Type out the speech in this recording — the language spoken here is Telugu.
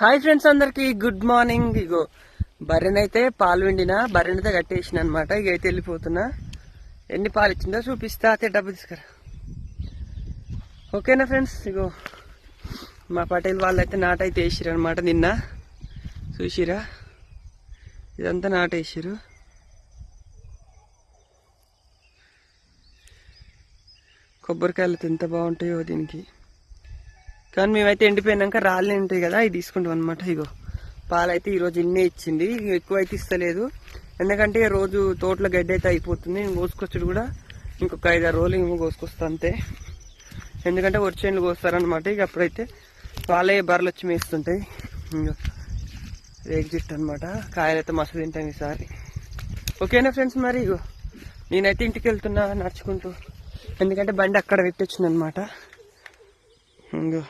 హాయ్ ఫ్రెండ్స్, అందరికి గుడ్ మార్నింగ్. ఇగో బర్రెనైతే పాలు విండినా, బర్రెనైతే కట్టేసిన అనమాట. ఇక అయితే వెళ్ళిపోతున్నా. ఎన్ని పాలు ఇచ్చిందో చూపిస్తా. అయితే డబ్బు తీసుకురా. ఓకేనా ఫ్రెండ్స్? ఇగో మా పటేల్ వాళ్ళైతే నాటైతే వేసిరు అనమాట. నిన్న చూసిరా, ఇదంతా నాటేసిరు. కొబ్బరికాయలు ఎంత బాగుంటాయో దీనికి. కానీ మేమైతే ఎండిపోయినాక రాళ్ళే ఉంటాయి కదా, అవి తీసుకుంటాం అనమాట. ఇగో పాలైతే ఈరోజు ఇన్నే ఇచ్చింది. ఎక్కువ అయితే ఇస్తలేదు, ఎందుకంటే రోజు తోటలో గడ్డి అయితే అయిపోతుంది. నేను కోసుకొచ్చుడు కూడా ఇంకొక 5-6 రోజులు ఏమో కోసుకొస్తా అంతే. ఎందుకంటే వరిచేనులు కోస్తారనమాట. ఇక అప్పుడైతే వాళ్ళే బర్రెలు వచ్చి మేస్తుంటాయి. ఇంకో రేగు చెట్టు అనమాట. కాయలైతే మస్తు తింటాం ఈసారి. ఓకేనా ఫ్రెండ్స్? మరి ఇగో నేనైతే ఇంటికి వెళ్తున్నా నడుచుకుంటూ, ఎందుకంటే బండి అక్కడ పెట్టొచ్చింది అనమాట. ఇంకో